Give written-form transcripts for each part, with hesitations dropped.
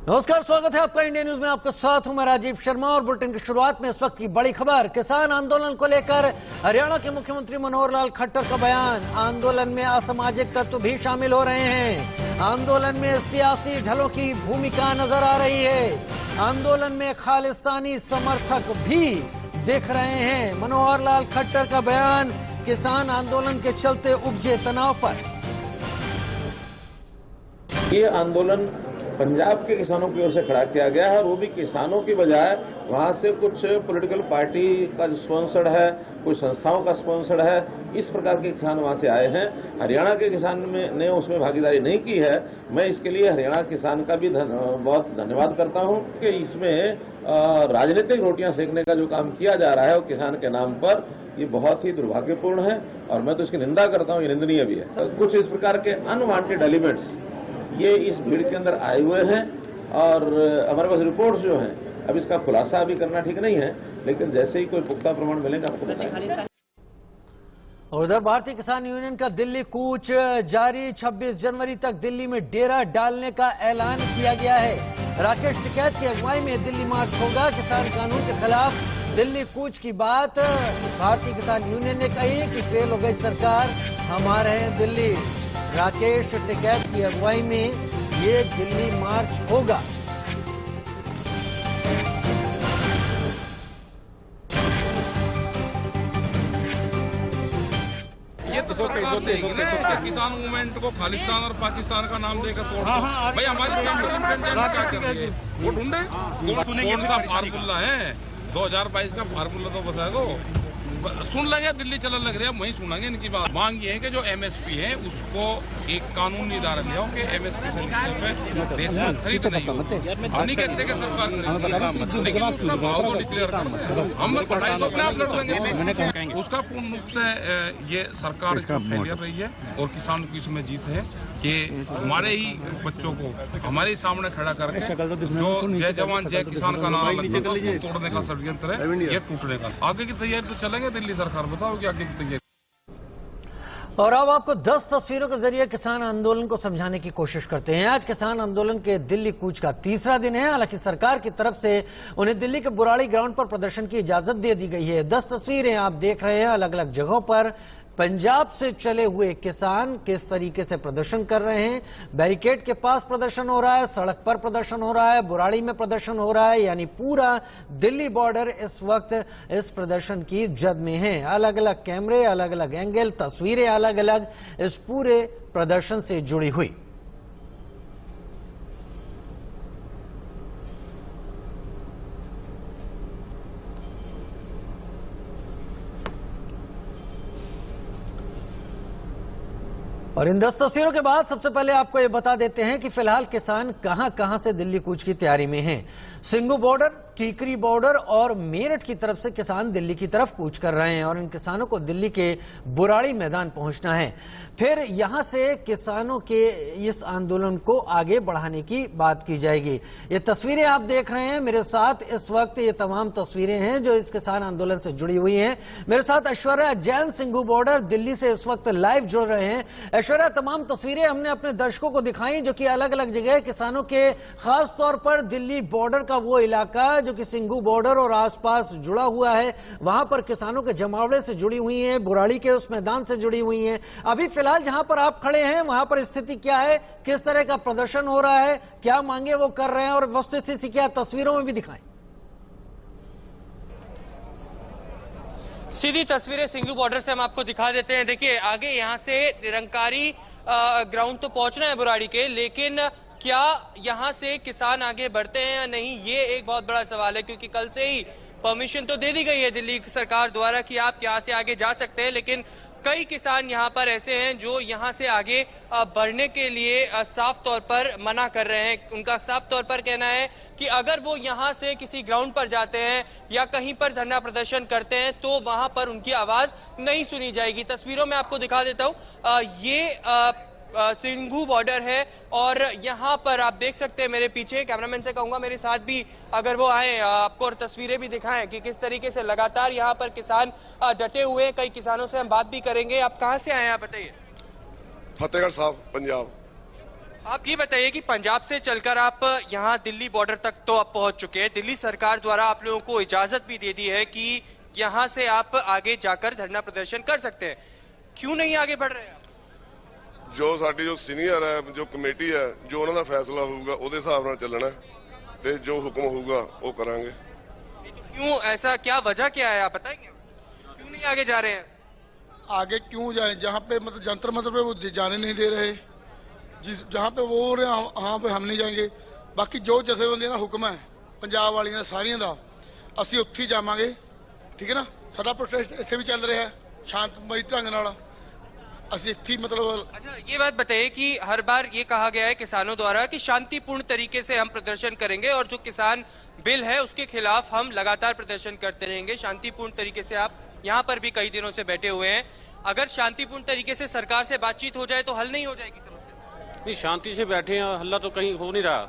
नमस्कार, स्वागत है आपका इंडिया न्यूज में। आपके साथ हूं मैं राजीव शर्मा और बुलेटिन की शुरुआत में इस वक्त की बड़ी खबर। किसान आंदोलन को लेकर हरियाणा के मुख्यमंत्री मनोहर लाल खट्टर का बयान। आंदोलन में असामाजिक तत्व भी शामिल हो रहे हैं। आंदोलन में सियासी दलों की भूमिका नजर आ रही है। आंदोलन में खालिस्तानी समर्थक भी दिख रहे हैं। मनोहर लाल खट्टर का बयान किसान आंदोलन के चलते उपजे तनाव पर। ये आंदोलन पंजाब के किसानों की ओर से खड़ा किया गया है और वो भी किसानों की बजाय वहाँ से कुछ पॉलिटिकल पार्टी का जो स्पॉन्सर्ड है, कुछ संस्थाओं का स्पॉन्सर्ड है, इस प्रकार के किसान वहाँ से आए हैं। हरियाणा के किसान ने उसमें भागीदारी नहीं की है। मैं इसके लिए हरियाणा किसान का भी बहुत धन्यवाद करता हूँ कि इसमें राजनीतिक रोटियां सेकने का जो काम किया जा रहा है वो किसान के नाम पर, ये बहुत ही दुर्भाग्यपूर्ण है और मैं तो इसकी निंदा करता हूँ, ये निंदनीय भी है। कुछ इस प्रकार के अनवांटेड एलिमेंट्स ये इस भीड़ के अंदर आए हुए हैं और हमारे पास रिपोर्ट्स जो हैं, अब इसका खुलासा अभी करना ठीक नहीं है, लेकिन जैसे ही कोई पुख्ता प्रमाण मिलेगा आपको बताएंगे। और उधर भारतीय किसान यूनियन का दिल्ली कूच जारी। 26 जनवरी तक दिल्ली में डेरा डालने का ऐलान किया गया है। राकेश टिकैत की अगुवाई में दिल्ली मार्च होगा। किसान कानून के खिलाफ दिल्ली कूच की बात भारतीय किसान यूनियन ने कही कि फेल हो गई सरकार, हम आ रहे हैं दिल्ली। राकेश टिकैत की अगुवाई में ये दिल्ली मार्च होगा। ये तो सरकार देगी ना कि किसान मूवमेंट को खालिस्तान और पाकिस्तान का नाम देकर तोड़ दो। भाई हमारे सेंट्रल इंटेलिजेंस क्या कर रही है? वो ढूंढे कौन सा फार्मूला है, 2022 का फार्मूला तो बता दो। सुन लगे दिल्ली चलन लग रही है, वहीं सुनेंगे इनकी बात। मांग ये है कि जो एमएसपी है उसको एक कानून निर्धारण ले कि एमएसपी से नीचे देश में खरीद नहीं हो। हम नहीं कहते कि सरकार खरीद, लेकिन उसका भाव तो डिक्लेयर करना। हम पढ़ाई तो अपने आप लड़ लेंगे। उसका पूर्ण रूप से ये सरकार फेलियर रही है और किसान की इसमें जीत है कि हमारे ही बच्चों को हमारे सामने खड़ा करके जो जय जवान जय किसान का नारा लगता है तोड़ने का षड्यंत्र है, ये टूटने का। आगे की तैयारी तो चलेंगे दिल्ली सरकार, बताओ कि आगे की तैयारी। और अब आपको 10 तस्वीरों के जरिए किसान आंदोलन को समझाने की कोशिश करते हैं। आज किसान आंदोलन के दिल्ली कूच का तीसरा दिन है। हालांकि सरकार की तरफ से उन्हें दिल्ली के बुराड़ी ग्राउंड पर प्रदर्शन की इजाजत दे दी गई है। 10 तस्वीरें आप देख रहे हैं। अलग अलग जगहों पर पंजाब से चले हुए किसान किस तरीके से प्रदर्शन कर रहे हैं। बैरिकेड के पास प्रदर्शन हो रहा है, सड़क पर प्रदर्शन हो रहा है, बुराड़ी में प्रदर्शन हो रहा है, यानी पूरा दिल्ली बॉर्डर इस वक्त इस प्रदर्शन की जद में है। अलग अलग कैमरे, अलग अलग एंगल, तस्वीरें अलग अलग इस पूरे प्रदर्शन से जुड़ी हुई। और इन 10 तस्वीरों के बाद सबसे पहले आपको ये बता देते हैं कि फिलहाल किसान कहां से दिल्ली कूच की तैयारी में हैं। सिंघू बॉर्डर, टीकरी बॉर्डर और मेरठ की तरफ से किसान दिल्ली की तरफ कूच कर रहे हैं और इन किसानों को दिल्ली के बुराड़ी मैदान पहुंचना है। फिर यहां से किसानों के इस आंदोलन को आगे बढ़ाने की बात की जाएगी। ये तस्वीरें आप देख रहे हैं मेरे साथ इस वक्त, ये तमाम तस्वीरें हैं जो इस किसान आंदोलन से जुड़ी हुई हैं। मेरे साथ ऐश्वर्या जैन सिंघू बॉर्डर दिल्ली से इस वक्त लाइव जुड़ रहे हैं। ऐश्वर्या, तमाम तस्वीरें हमने अपने दर्शकों को दिखाई जो कि अलग अलग जगह किसानों के, खास तौर पर दिल्ली बॉर्डर का वो इलाका जो कि सिंघू बॉर्डर और आसपास जुड़ा हुआ है, वहां पर किसानों के जमावड़े से जुड़ी हुई हैं, बुराड़ी के उस मैदान से जुड़ी हुई हैं। अभी फिलहाल जहां पर आप खड़े हैं वहां पर स्थिति क्या है, किस तरह का प्रदर्शन हो रहा है, क्या मांगे वो कर रहे हैं और वस्तुस्थिति क्या, तस्वीरों में भी दिखाएं। सीधी तस्वीरें सिंघू बॉर्डर से हम आपको दिखा देते हैं। देखिए आगे यहाँ से निरंकारी ग्राउंड तो पहुंचना है बुराड़ी के, लेकिन क्या यहाँ से किसान आगे बढ़ते हैं या नहीं, ये एक बहुत बड़ा सवाल है। क्योंकि कल से ही परमिशन तो दे दी गई है दिल्ली सरकार द्वारा कि आप यहाँ से आगे जा सकते हैं, लेकिन कई किसान यहाँ पर ऐसे हैं जो यहाँ से आगे बढ़ने के लिए साफ तौर पर मना कर रहे हैं। उनका साफ तौर पर कहना है कि अगर वो यहाँ से किसी ग्राउंड पर जाते हैं या कहीं पर धरना प्रदर्शन करते हैं तो वहां पर उनकी आवाज नहीं सुनी जाएगी। तस्वीरों में आपको दिखा देता हूँ, ये सिंघू बॉर्डर है और यहाँ पर आप देख सकते हैं मेरे पीछे, कैमरामैन से कहूंगा मेरे साथ भी अगर वो आए आपको और तस्वीरें भी दिखाएं कि किस तरीके से लगातार यहाँ पर किसान डटे हुए हैं। कई किसानों से हम बात भी करेंगे। आप कहाँ से आए हैं आप बताइए? फतेहगढ़ साहब, पंजाब। आप ये बताइए कि पंजाब से चलकर आप यहाँ दिल्ली बॉर्डर तक तो आप पहुंच चुके हैं। दिल्ली सरकार द्वारा आप लोगों को इजाजत भी दे दी है कि यहाँ से आप आगे जाकर धरना प्रदर्शन कर सकते हैं, क्यों नहीं आगे बढ़ रहे हैं आप? जो साडी जो सीनियर है, जो कमेटी है, जो उन्होंने फैसला होगा उहदे हिसाब नाल चलना ते जो हुक्म होगा वो करांगे। क्यों ऐसा, क्या वजह क्या है आप बताएंगे? क्यों नहीं आगे जा रहे हैं? आगे क्यों जाए? जहाँ पे मतलब जंतर मंतर पे वो जाने नहीं दे रहे, जहाँ पे वो हो रहे हैं वहाँ पे हम नहीं जाएंगे। बाकी जो जथेबंदियों का हुक्म है पंजाब वालियां सारियां दा, ਅਸੀਂ ਉੱਥੇ ਹੀ ਜਾਵਾਂਗੇ। ठीक है ना, साडा प्रोटेस्ट ਇੱਥੇ भी चल रहा है शांतमई ढंग नाल, ਅਸੀਂ ਇੱਥੇ ही मतलब। अच्छा, ये बात बताइए कि हर बार ये कहा गया है किसानों द्वारा कि शांतिपूर्ण तरीके से हम प्रदर्शन करेंगे और जो किसान बिल है उसके खिलाफ हम लगातार प्रदर्शन करते रहेंगे। शांतिपूर्ण तरीके से आप यहाँ पर भी कई दिनों से बैठे हुए हैं, अगर शांतिपूर्ण तरीके से सरकार से बातचीत हो जाए तो हल नहीं हो जाएगी समस्या? नहीं, शांति से बैठे हैं, हल्ला तो कहीं हो नहीं रहा।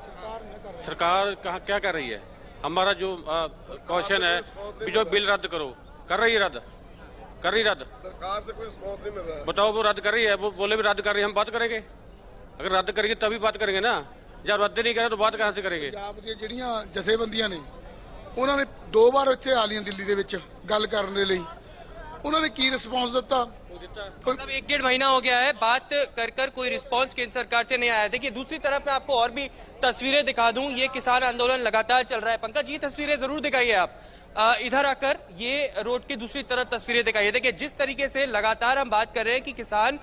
सरकार कहाँ क्या कर रही है? हमारा जो क्वेश्चन है कि जो बिल रद्द करो, कर रही है रद्द, कर रही रद्द? सरकार से कोई रिस्पांस नहीं मिल रहा है। बताओ, वो रद्द कर रही है, वो बोले भी रद्द कर रही है, हम बात करेंगे? अगर रद्द करेंगे तभी बात करेंगे ना, जब रद्द नहीं करें तो बात कहाँ से करेंगे? ਪੰਜਾਬ ਦੀਆਂ ਜਿਹੜੀਆਂ ਜਥੇਬੰਦੀਆਂ ਨੇ ਉਹਨਾਂ ਨੇ 2 ਵਾਰ ਇੱਥੇ ਆ ਲੀਆਂ ਦਿੱਲੀ ਦੇ ਵਿੱਚ ਗੱਲ ਕਰਨ ਦੇ ਲਈ, ਉਹਨਾਂ ਨੇ ਕੀ ਰਿਸਪੌਂਸ ਦਿੱਤਾ? मतलब 1-1.5 महीना हो गया है, बात कर कर कोई रिस्पांस केंद्र सरकार से नहीं आया। देखिए दूसरी तरफ मैं आपको और भी तस्वीरें दिखा दूं, ये किसान आंदोलन लगातार चल रहा है। पंकज, ये तस्वीरें जरूर दिखाइए आप, इधर आकर ये रोड की दूसरी तरफ तस्वीरें दिखाइए। देखिए जिस तरीके से लगातार हम बात कर रहे हैं कि किसान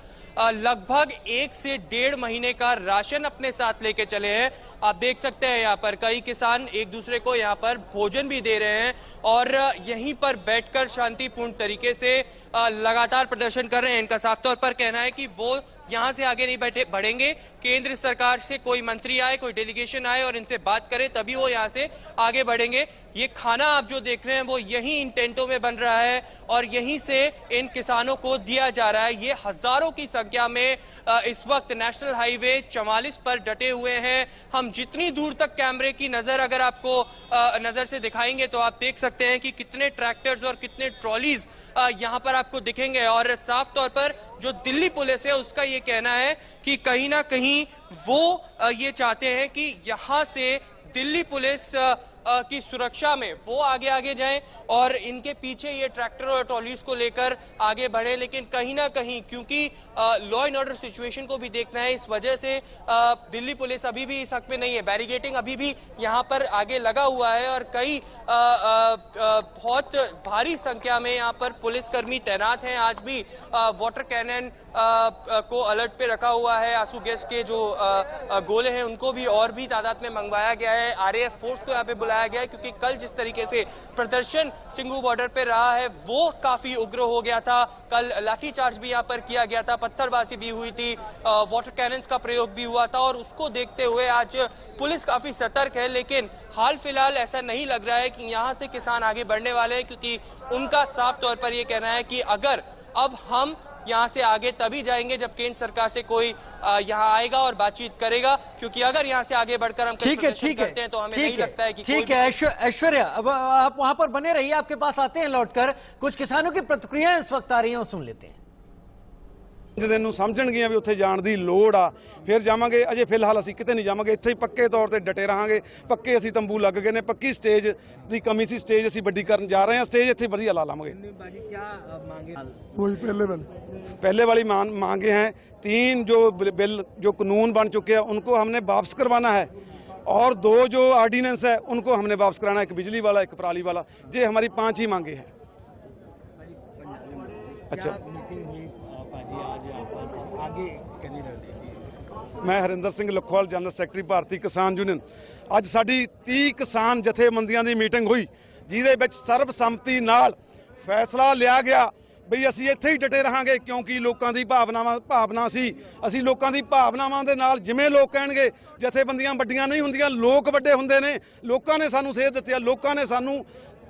लगभग 1 से 1.5 महीने का राशन अपने साथ लेके चले हैं। आप देख सकते हैं यहाँ पर कई किसान एक दूसरे को यहाँ पर भोजन भी दे रहे हैं और यहीं पर बैठकर शांतिपूर्ण तरीके से लगातार प्रदर्शन कर रहे हैं। इनका साफ तौर पर कहना है कि वो यहाँ से आगे नहीं बढ़ेंगे, केंद्र सरकार से कोई मंत्री आए, कोई डेलीगेशन आए और इनसे बात करे तभी वो यहाँ से आगे बढ़ेंगे। ये खाना आप जो देख रहे हैं वो यहीं इन टेंटों में बन रहा है और यहीं से इन किसानों को दिया जा रहा है। ये हजारों की संख्या में इस वक्त नेशनल हाईवे 44 पर डटे हुए हैं। हम जितनी दूर तक कैमरे की नजर अगर आपको नजर से दिखाएंगे तो आप देख सकते हैं कि कितने ट्रैक्टर्स और कितने ट्रॉलीज यहाँ पर आपको दिखेंगे। और साफ तौर पर जो दिल्ली पुलिस है उसका ये कहना है कि कहीं ना कहीं वो ये चाहते हैं कि यहाँ से दिल्ली पुलिस की सुरक्षा में वो आगे आगे जाएं और इनके पीछे ये ट्रैक्टर और ट्रॉलीज को लेकर आगे बढ़े। लेकिन कहीं ना कहीं क्योंकि लॉ एंड ऑर्डर सिचुएशन को भी देखना है, इस वजह से दिल्ली पुलिस अभी भी इस हक में नहीं है। बैरिगेटिंग अभी भी यहाँ पर आगे लगा हुआ है और कई बहुत भारी संख्या में यहाँ पर पुलिसकर्मी तैनात हैं। आज भी वाटर कैनन को अलर्ट पे रखा हुआ है, आंसू गैस के जो गोले हैं उनको भी और भी तादाद में मंगवाया गया है। आरएएफ फोर्स को यहाँ पे बुलाया गया है क्योंकि कल जिस तरीके से प्रदर्शन सिंघू बॉर्डर पे रहा है वो काफी उग्र हो गया था। कल लाठीचार्ज भी यहाँ पर किया गया था, पत्थरबाजी भी हुई थी, वाटर कैनन्स का प्रयोग भी हुआ था और उसको देखते हुए आज पुलिस काफी सतर्क है। लेकिन हाल फिलहाल ऐसा नहीं लग रहा है कि यहाँ से किसान आगे बढ़ने वाले हैं क्योंकि उनका साफ तौर पर यह कहना है कि अगर अब हम यहाँ से आगे तभी जाएंगे जब केंद्र सरकार से कोई यहाँ आएगा और बातचीत करेगा, क्योंकि अगर यहाँ से आगे बढ़कर हम प्रदर्शन करते हैं तो हमें नहीं लगता है कि ठीक है। ऐश्वर्या, अब आप वहां पर बने रहिए, आपके पास आते हैं लौटकर। कुछ किसानों की प्रतिक्रियाएं इस वक्त आ रही हैं, वो सुन लेते हैं। दिन ਨੂੰ ਸਮਝਣਗੇ ਵੀ ਉੱਥੇ ਜਾਣ ਦੀ ਲੋੜ ਆ, ਫਿਰ ਜਾਵਾਂਗੇ। ਅਜੇ ਫਿਲਹਾਲ ਅਸੀਂ ਕਿਤੇ ਨਹੀਂ ਜਾਵਾਂਗੇ, ਇੱਥੇ ਹੀ ਪੱਕੇ ਤੌਰ ਤੇ ਡਟੇ ਰਹਾਂਗੇ। ਪੱਕੇ ਅਸੀਂ ਤੰਬੂ ਲੱਗ ਗਏ ਨੇ, ਪੱਕੀ ਸਟੇਜ ਦੀ ਕਮੀ ਸੀ, ਸਟੇਜ ਅਸੀਂ ਵੱਡੀ ਕਰਨ ਜਾ ਰਹੇ ਹਾਂ। ਸਟੇਜ ਇੱਥੇ ਵਧੀਆ ਲਾ ਲਾਵਾਂਗੇ। पहले वाली मांगे हैं 3 जो बिल जो कानून बन चुके हैं उनको हमने वापस करवाना है और 2 जो ऑर्डिनेंस है उनको हमने वापस कराना है, एक बिजली वाला एक पराली वाला। ये हमारी 5 ही मांगे हैं। अच्छा, मैं हरिंदर सिंह लखोवाल, जनरल सैकटरी भारती किसान यूनियन। ਅੱਜ ਸਾਡੀ 30 ਕਿਸਾਨ ਜਥੇਬੰਦੀਆਂ ਦੀ ਮੀਟਿੰਗ ਹੋਈ ਜਿਹਦੇ ਵਿੱਚ ਸਰਬਸੰਮਤੀ ਨਾਲ ਫੈਸਲਾ ਲਿਆ ਗਿਆ ਬਈ ਅਸੀਂ ਇੱਥੇ ਹੀ ਡਟੇ ਰਹਾਂਗੇ ਕਿਉਂਕਿ ਲੋਕਾਂ ਦੀ ਭਾਵਨਾ ਸੀ। ਅਸੀਂ ਲੋਕਾਂ ਦੀ ਭਾਵਨਾਵਾਂ ਦੇ ਨਾਲ ਜਿਵੇਂ ਲੋਕ ਕਹਿਣਗੇ, ਜਥੇਬੰਦੀਆਂ ਵੱਡੀਆਂ ਨਹੀਂ ਹੁੰਦੀਆਂ, ਲੋਕ ਵੱਡੇ ਹੁੰਦੇ ਨੇ। ਲੋਕਾਂ ਨੇ ਸਾਨੂੰ ਸੇਧ ਦਿੱਤੀ ਆ, ਲੋਕਾਂ ਨੇ ਸਾਨੂੰ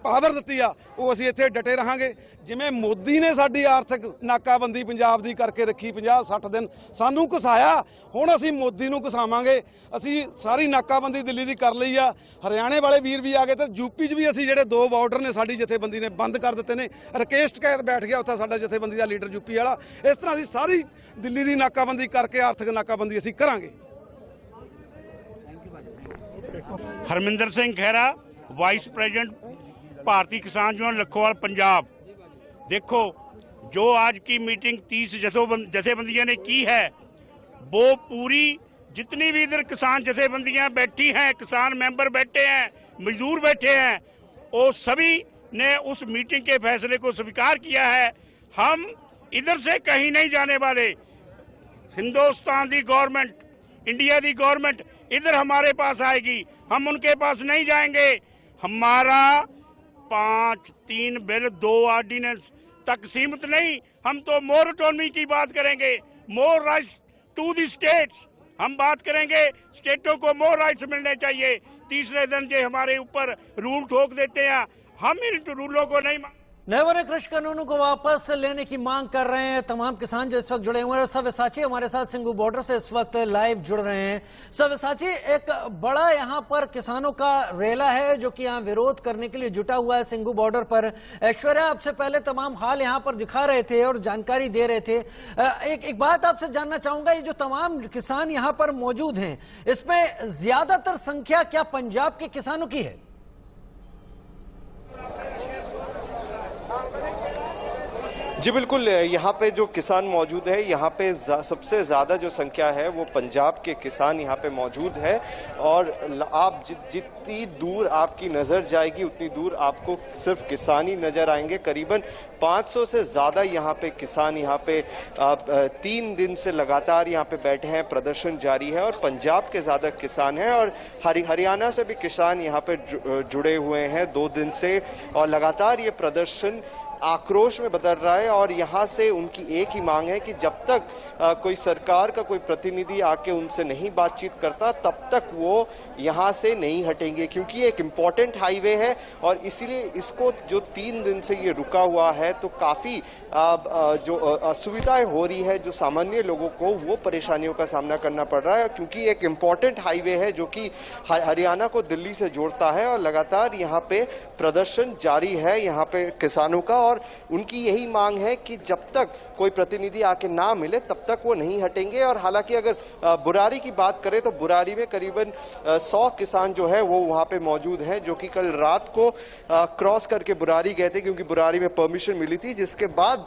ਪਾਵਰ ਦਿੱਤੀ ਆ, ਉਹ ਅਸੀਂ ਇੱਥੇ ਡਟੇ ਰਹਾਂਗੇ। ਜਿਵੇਂ ਮੋਦੀ ਨੇ ਸਾਡੀ ਆਰਥਿਕ ਨਾਕਾਬੰਦੀ ਪੰਜਾਬ ਦੀ ਕਰਕੇ ਰੱਖੀ 50-60 ਦਿਨ ਸਾਨੂੰ ਘਸਾਇਆ, ਹੁਣ ਅਸੀਂ ਮੋਦੀ ਨੂੰ ਘਸਾਵਾਂਗੇ। ਅਸੀਂ ਸਾਰੀ ਨਾਕਾਬੰਦੀ ਦਿੱਲੀ ਦੀ ਕਰ ਲਈ ਆ, ਹਰਿਆਣੇ ਵਾਲੇ ਵੀਰ ਵੀ ਆ ਗਏ ਤੇ ਯੂਪੀ 'ਚ ਵੀ ਅਸੀਂ ਜਿਹੜੇ 2 ਬਾਰਡਰ ਨੇ ਸਾਡੀ ਜਥੇਬੰਦੀ ਨੇ ਬੰਦ ਕਰ ਦਿੱਤੇ ਨੇ। ਰਕੇਸ਼ ਟਕੈਤ ਬੈਠ ਗਿਆ ਉੱਥੇ ਸਾਡਾ ਜਥੇਬੰਦੀ ਦਾ ਲੀਡਰ ਯੂਪੀ ਵਾਲਾ। ਇਸ ਤਰ੍ਹਾਂ ਅਸੀਂ ਸਾਰੀ ਦਿੱਲੀ ਦੀ ਨਾਕਾਬੰਦੀ ਕਰਕੇ ਆਰਥਿਕ ਨਾਕਾਬੰਦੀ ਅਸੀਂ ਕਰਾਂਗੇ। हरमिंदर सिंह खैरा, वाइस प्रेसिडेंट भारतीय किसान यूनियन लखोवाल पंजाब। देखो, जो आज की मीटिंग 30 जथेबंदियों ने की है, वो पूरी जितनी भी इधर किसान जथेबंदियां बैठी हैं, किसान मेंबर बैठे हैं, मजदूर बैठे हैं, वो सभी ने उस मीटिंग के फैसले को स्वीकार किया है। हम इधर से कहीं नहीं जाने वाले। हिंदुस्तान दी गवर्नमेंट, इंडिया दी गवर्नमेंट इधर हमारे पास आएगी, हम उनके पास नहीं जाएंगे। हमारा 5-3 बिल 2 ऑर्डिनेंस तक सीमित नहीं, हम तो मोर ऑटोनॉमी की बात करेंगे, more rights to the states. हम बात करेंगे, स्टेटों को मोर राइट्स मिलने चाहिए। तीसरे दिन जो हमारे ऊपर रूल ठोक देते हैं, हम इन रूलों को नहीं। नए बने कृषि कानूनों को वापस लेने की मांग कर रहे हैं तमाम किसान जो इस वक्त जुड़े हुए हैं। सव्यसाची हमारे साथ सिंगू बॉर्डर से इस वक्त लाइव जुड़ रहे हैं। सव्यसाची, एक बड़ा यहां पर किसानों का रेला है जो कि यहां विरोध करने के लिए जुटा हुआ है सिंगू बॉर्डर पर। ऐश्वर्या आपसे पहले तमाम हाल यहां पर दिखा रहे थे और जानकारी दे रहे थे। एक बात आपसे जानना चाहूंगा, ये जो तमाम किसान यहां पर मौजूद हैं, इसमें ज्यादातर संख्या क्या पंजाब के किसानों की है? जी बिल्कुल, यहाँ पे जो किसान मौजूद है, यहाँ पे सबसे ज़्यादा जो संख्या है वो पंजाब के किसान यहाँ पे मौजूद है। और आप जितनी दूर आपकी नज़र जाएगी उतनी दूर आपको सिर्फ किसान ही नज़र आएंगे। करीबन 500 से ज़्यादा यहाँ पे किसान यहाँ पे 3 दिन से लगातार यहाँ पे बैठे हैं, प्रदर्शन जारी है। और पंजाब के ज़्यादा किसान हैं और हरियाणा से भी किसान यहाँ पे जुड़े हुए हैं 2 दिन से। और लगातार ये प्रदर्शन आक्रोश में बदल रहा है। और यहाँ से उनकी एक ही मांग है कि जब तक कोई सरकार का कोई प्रतिनिधि आके उनसे नहीं बातचीत करता, तब तक वो यहाँ से नहीं हटेंगे, क्योंकि ये एक इम्पॉर्टेंट हाईवे है। और इसीलिए इसको जो 3 दिन से ये रुका हुआ है, तो काफ़ी जो असुविधाएं हो रही है, जो सामान्य लोगों को वो परेशानियों का सामना करना पड़ रहा है, क्योंकि एक इम्पॉर्टेंट हाईवे है जो कि हरियाणा को दिल्ली से जोड़ता है। और लगातार यहाँ पे प्रदर्शन जारी है यहाँ पे किसानों का। और उनकी यही मांग है कि जब तक कोई प्रतिनिधि आके ना मिले तब तक वो नहीं हटेंगे। और हालांकि अगर बुरारी की बात करें तो बुरारी में करीबन 100 किसान जो है वो वहाँ पे मौजूद हैं, जो कि कल रात को क्रॉस करके बुरारी गए थे, क्योंकि बुरारी में परमिशन मिली थी। जिसके बाद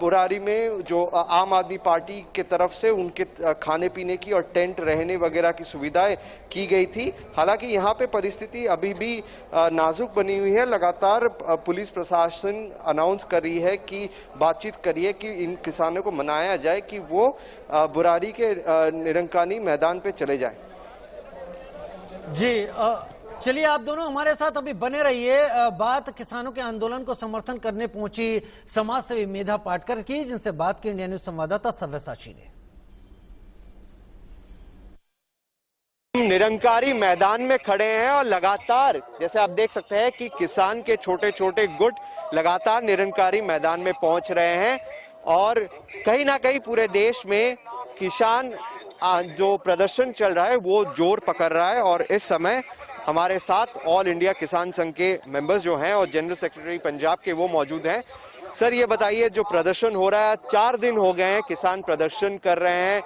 बुरारी में जो आम आदमी पार्टी के तरफ से उनके खाने पीने की और टेंट रहने वगैरह की सुविधाएं की गई थी। हालांकि यहाँ पे परिस्थिति अभी भी नाजुक बनी हुई है। लगातार पुलिस प्रशासन अनाउंस कर रही है कि बातचीत करिए कि इन किसानों को मनाया जाए कि वो बुरारी के निरंकानी मैदान पे चले जाएं। जी चलिए, आप दोनों हमारे साथ अभी बने रहिए। बात किसानों के आंदोलन को समर्थन करने पहुंची समाज सेवी मेधा पाटकर की, जिनसे बात की इंडिया न्यूज संवाददाता सव्यसाची ने। निरंकारी मैदान में खड़े हैं और लगातार जैसे आप देख सकते हैं कि किसान के छोटे छोटे गुट लगातार निरंकारी मैदान में पहुंच रहे हैं। और कहीं ना कहीं पूरे देश में किसान जो प्रदर्शन चल रहा है वो जोर पकड़ रहा है। और इस समय हमारे साथ ऑल इंडिया किसान संघ के मेंबर्स जो हैं और जनरल सेक्रेटरी पंजाब के वो मौजूद हैं। सर, ये बताइए, जो प्रदर्शन हो रहा है, 4 दिन हो गए हैं किसान प्रदर्शन कर रहे हैं,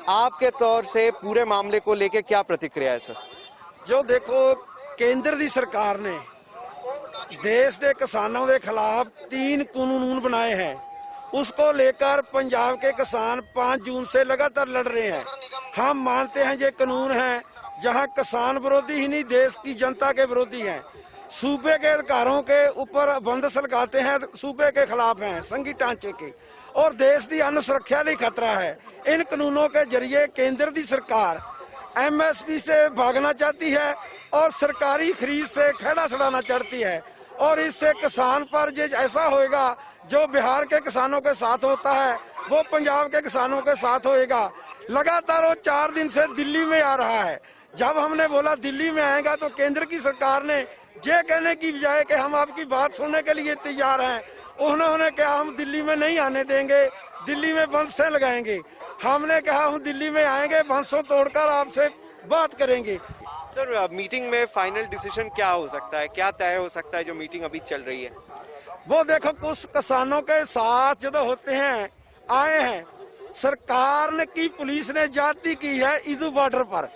आपके तौर से पूरे मामले को लेके क्या प्रतिक्रिया है सर? जो देखो, केंद्र दी सरकार ने देश के किसानों के खिलाफ 3 कानून बनाए हैं, उसको लेकर पंजाब के किसान 5 जून से लगातार लड़ रहे हैं। हम मानते हैं ये कानून है जहां किसान विरोधी ही नहीं, देश की जनता के विरोधी हैं। सूबे के अधिकारों के ऊपर बंदिश लगाते हैं, सूबे के खिलाफ हैं, संघी ढांचे के, और देश की अन्न सुरक्षा लिए खतरा है। इन कानूनों के जरिए केंद्र की सरकार MSP से भागना चाहती है और सरकारी खरीद से खेड़ा छड़ाना चाहती है। और इससे किसान पर जो ऐसा होएगा जो बिहार के किसानों के साथ होता है वो पंजाब के किसानों के साथ होएगा। लगातार वो 4 दिन से दिल्ली में आ रहा है। जब हमने बोला दिल्ली में आएगा तो केंद्र की सरकार ने ये कहने की बजाय कि हम आपकी बात सुनने के लिए तैयार हैं, उन्होंने कहा हम दिल्ली में नहीं आने देंगे, दिल्ली में बंसें लगाएंगे। हमने कहा हम दिल्ली में आएंगे, बंसों तोड़कर आपसे बात करेंगे। सर, मीटिंग में फाइनल डिसीजन क्या हो सकता है, क्या तय हो सकता है जो मीटिंग अभी चल रही है? वो देखो, कुछ किसानों के साथ जो होते हैं आए हैं, सरकार ने की पुलिस ने जाती की है ईदू बॉर्डर पर।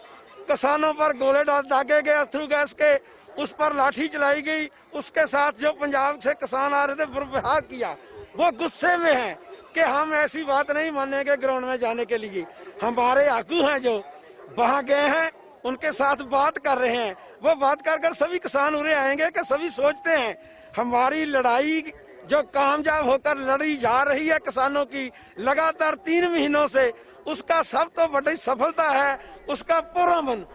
किसानों पर गोले दागे गए अथरू गैस के, उस पर लाठी चलाई गई, उसके साथ जो पंजाब से किसान आ रहे थे व्यवहार किया, वो गुस्से में है कि हम ऐसी बात नहीं मानेंगे ग्राउंड में जाने के लिए। हमारे आगू हैं जो वहां गए हैं, उनके साथ बात कर रहे हैं, वो बात कर सभी किसान उरे आएंगे कि सभी सोचते हैं हमारी लड़ाई जो कामयाब होकर लड़ी जा रही है किसानों की लगातार 3 महीनों से, उसका सब तो बड़ी सफलता है उसका पुरअमन।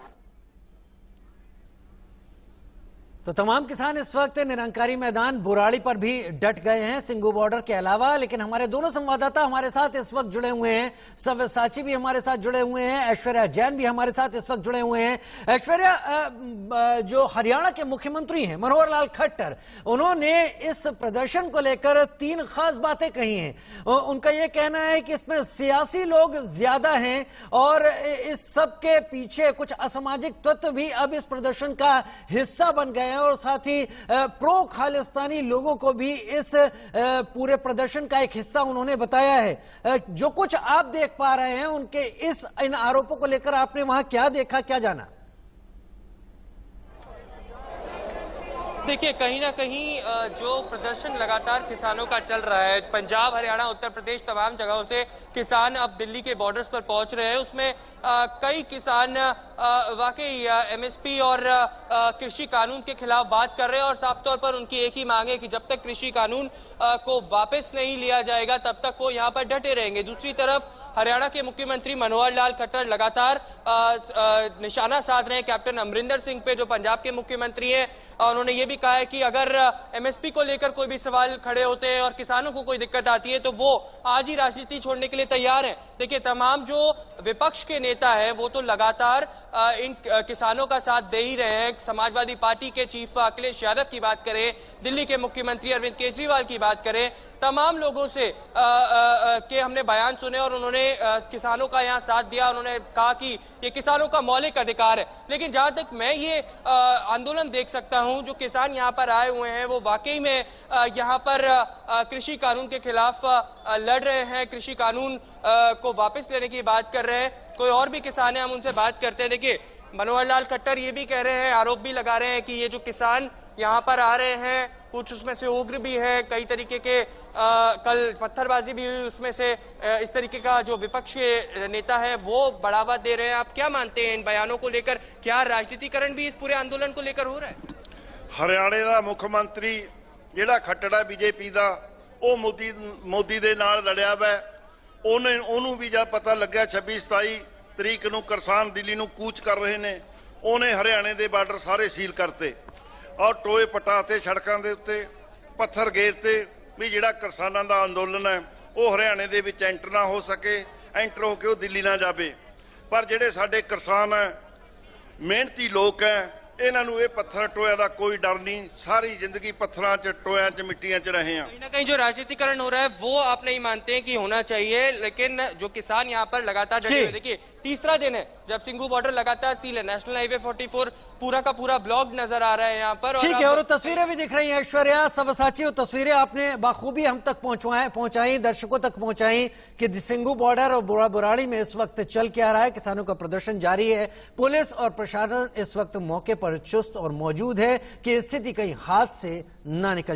तो तमाम किसान इस वक्त निरंकारी मैदान बुराड़ी पर भी डट गए हैं सिंगू बॉर्डर के अलावा। लेकिन हमारे दोनों संवाददाता हमारे साथ इस वक्त जुड़े हुए हैं, सव्यसाची भी हमारे साथ जुड़े हुए हैं, ऐश्वर्या जैन भी हमारे साथ इस वक्त जुड़े हुए हैं। ऐश्वर्या, जो हरियाणा के मुख्यमंत्री हैं मनोहर लाल खट्टर, उन्होंने इस प्रदर्शन को लेकर 3 खास बातें कही हैं। उनका यह कहना है कि इसमें सियासी लोग ज्यादा हैं और इस सब के पीछे कुछ असामाजिक तत्व भी अब इस प्रदर्शन का हिस्सा बन गए और साथ ही प्रो खालिस्तानी लोगों को भी इस पूरे प्रदर्शन का एक हिस्सा उन्होंने बताया है। जो कुछ आप देख पा रहे हैं उनके इन आरोपों को लेकर आपने वहां क्या देखा, क्या जाना? देखिए, कहीं ना कहीं जो प्रदर्शन लगातार किसानों का चल रहा है, पंजाब, हरियाणा, उत्तर प्रदेश, तमाम जगहों से किसान अब दिल्ली के बॉर्डर्स पर पहुंच रहे हैं। उसमें कई किसान वाकई एमएसपी और कृषि कानून के खिलाफ बात कर रहे हैं और साफ तौर पर उनकी एक ही मांग है कि जब तक कृषि कानून को वापस नहीं लिया जाएगा तब तक वो यहाँ पर डटे रहेंगे। दूसरी तरफ हरियाणा के मुख्यमंत्री मनोहर लाल खट्टर लगातार निशाना साध रहे हैं कैप्टन अमरिंदर सिंह पे, जो पंजाब के मुख्यमंत्री हैं। उन्होंने ये भी कहा है कि अगर एमएसपी को लेकर कोई भी सवाल खड़े होते हैं और किसानों को कोई दिक्कत आती है तो वो आज ही राजनीति छोड़ने के लिए तैयार हैं। देखिए, तमाम जो विपक्ष के नेता हैं वो तो लगातार इन किसानों का साथ दे ही रहे हैं। समाजवादी पार्टी के चीफ अखिलेश यादव की बात करें, दिल्ली के मुख्यमंत्री अरविंद केजरीवाल की बात करें, तमाम लोगों से के हमने बयान सुने और उन्होंने किसानों का यहाँ साथ दिया। उन्होंने कहा कि ये किसानों का मौलिक अधिकार है। लेकिन जहां तक मैं ये आंदोलन देख सकता हूं, जो किसान यहाँ पर आए हुए हैं वो वाकई में यहाँ पर कृषि कानून के खिलाफ लड़ रहे हैं, कृषि कानून को वापस लेने की बात कर रहे हैं। कोई और भी किसान है, हम उनसे बात करते हैं। देखिए, मनोहर लाल खट्टर ये भी कह रहे हैं, आरोप भी लगा रहे हैं कि ये जो किसान यहाँ पर आ रहे हैं कुछ उसमें से उग्र भी है, कई तरीके के कल पत्थरबाजी भी हुई, उसमें से इस तरीके का जो विपक्ष के नेता है वो बढ़ावा दे रहे हैं। आप क्या मानते हैं इन बयानों को लेकर? क्या राजनीतिकरण भी इस पूरे आंदोलन को लेकर हो रहा है? हरियाणे का मुख्यमंत्री जिहड़ा खट्टर है बीजेपी का, वो मोदी दे नाल लड़िया वा, ਉਹਨੂੰ भी जब पता लग्या 26-27 तरीक ਨੂੰ किसान दिल्ली ਨੂੰ कूच कर रहे ने, ਉਹਨੇ हरियाणे के बार्डर सारे सील करते और टोए पटाते, सड़कों के उत्ते पत्थर गेरते भी जिहड़ा किसानां दा अंदोलन है वो हरियाणे दे विच एंटर ना हो सके, एंटर होके वो दिल्ली ना जावे। पर जिहड़े साडे किसान है, मेहनती लोग हैं, इन्हां नूं ये पत्थर टोया दा कोई डर नहीं, सारी जिंदगी पत्थरां च टोया च मिट्टियां च रहे हैं। कहीं ना कहीं जो राजनीतिकरण हो रहा है वो आप नहीं मानते हैं कि होना चाहिए, लेकिन जो किसान यहाँ पर लगातार डटे हुए, देखिए तीसरा दिन है जब सिंगू बॉर्डर लगातार सील है, नेशनल हाईवे 44 पूरा का पूरा ब्लॉक नजर आ रहा है यहाँ पर। ठीक है, और तस्वीरें भी दिख रही हैं ऐश्वर्या, सव्यसाची, तस्वीरें आपने बाखूबी हम तक पहुंचाई, दर्शकों तक पहुंचाई कि सिंगू बॉर्डर और बुराड़ी में इस वक्त चल क्या रहा है। किसानों का प्रदर्शन जारी है, पुलिस और प्रशासन इस वक्त मौके पर चुस्त और मौजूद है कि स्थिति कहीं हाथ से ना निकल